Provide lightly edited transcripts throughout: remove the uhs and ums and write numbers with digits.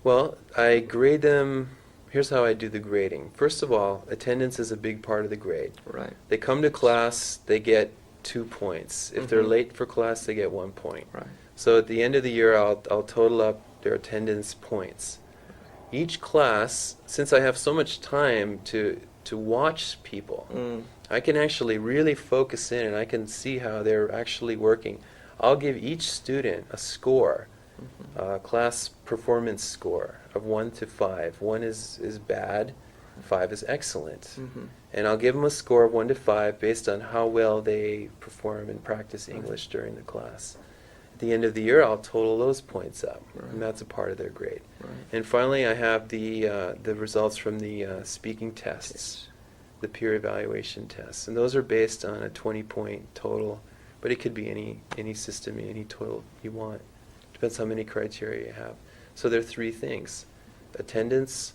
Well, I grade them. Here's how I do the grading. First of all, attendance is a big part of the grade. Right. They come to class, they get 2 points. If they're late for class, they get 1 point. Right. So at the end of the year, I'll total up their attendance points. Each class, since I have so much time to watch people, I can actually really focus in and I can see how they're actually working. I'll give each student a score, class performance score of 1 to 5. 1 is bad, 5 is excellent. And I'll give them a score of 1 to 5 based on how well they perform and practice English during the class. At the end of the year, I'll total those points up, and that's a part of their grade. And finally, I have the results from the speaking tests, the peer evaluation tests, and those are based on a 20-point total, but it could be any system, any total you want. Depends how many criteria you have. So there are 3 things: attendance,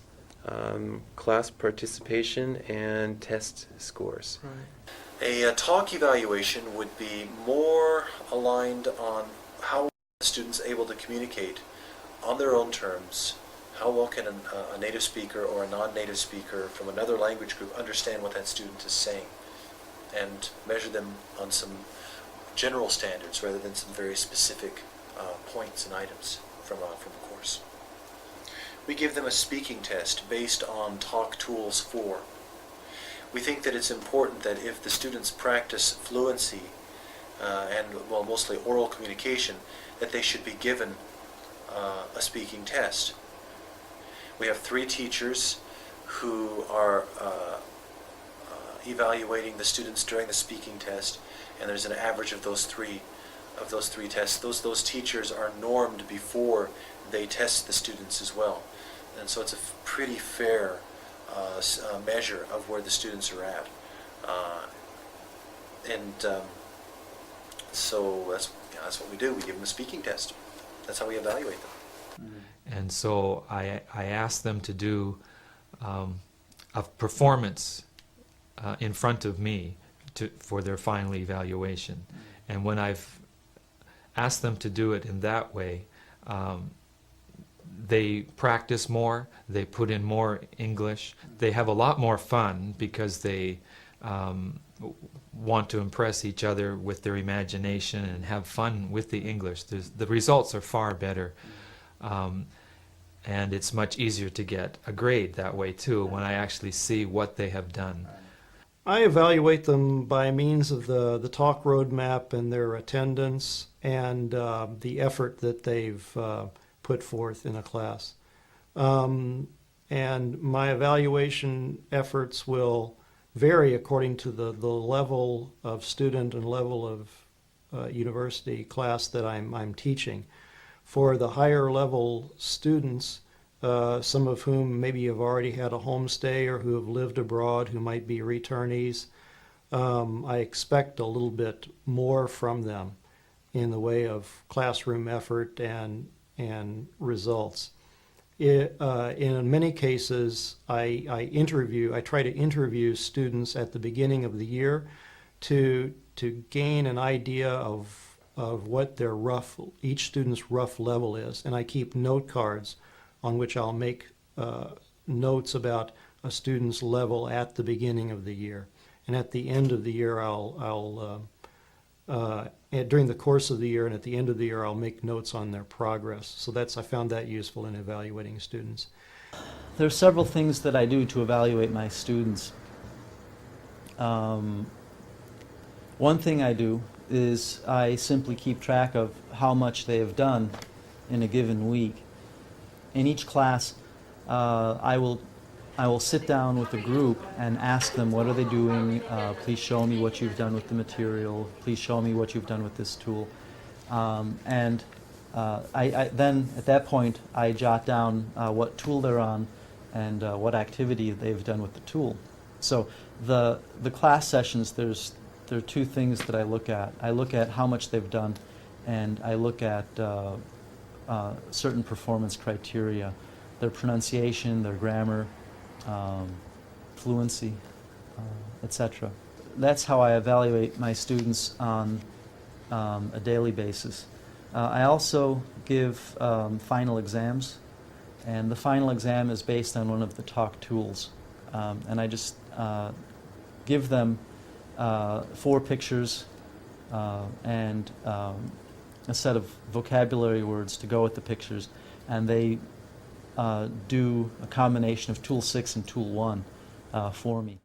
class participation, and test scores. A talk evaluation would be more aligned on how the student's able to communicate on their own terms. How well can a native speaker or a non-native speaker from another language group understand what that student is saying, and measure them on some general standards rather than some very specific points and items from the course. We give them a speaking test based on Talk Tools 4. We think that it's important that if the students practice fluency and, well, mostly oral communication, that they should be given a speaking test. We have 3 teachers who are evaluating the students during the speaking test, and there's an average of those three tests. Those teachers are normed before they test the students as well, and so it's a pretty fair measure of where the students are at, so that's what we do. We give them a speaking test. That's how we evaluate them. And so I asked them to do a performance in front of me for their final evaluation. And when I've asked them to do it in that way, they practice more, they put in more English, they have a lot more fun because they want to impress each other with their imagination and have fun with the English. The results are far better. And it's much easier to get a grade that way too, when I actually see what they have done. I evaluate them by means of the talk roadmap and their attendance and the effort that they've put forth in a class. And my evaluation efforts will vary according to the level of student and level of university class that I'm teaching. For the higher level students, some of whom maybe have already had a homestay or who have lived abroad, who might be returnees, I expect a little bit more from them in the way of classroom effort and results. In many cases, I try to interview students at the beginning of the year to gain an idea of what their each student's rough level is, and I keep note cards on which I'll make notes about a student's level at the beginning of the year, and at the end of the year during the course of the year and at the end of the year I'll make notes on their progress. So I found that useful in evaluating students. There are several things that I do to evaluate my students. One thing I do is I simply keep track of how much they have done in a given week. In each class, I will sit down with the group and ask them, what are they doing? Please show me what you've done with the material. Please show me what you've done with this tool. Then at that point, I jot down what tool they're on and what activity they've done with the tool. So the class sessions, there are 2 things that I look at. I look at how much they've done, and I look at certain performance criteria, their pronunciation, their grammar, fluency, etc. That's how I evaluate my students on a daily basis. I also give final exams And the final exam is based on one of the talk tools. And I just give them 4 pictures and a set of vocabulary words to go with the pictures, and they do a combination of Tool 6 and Tool 1 for me.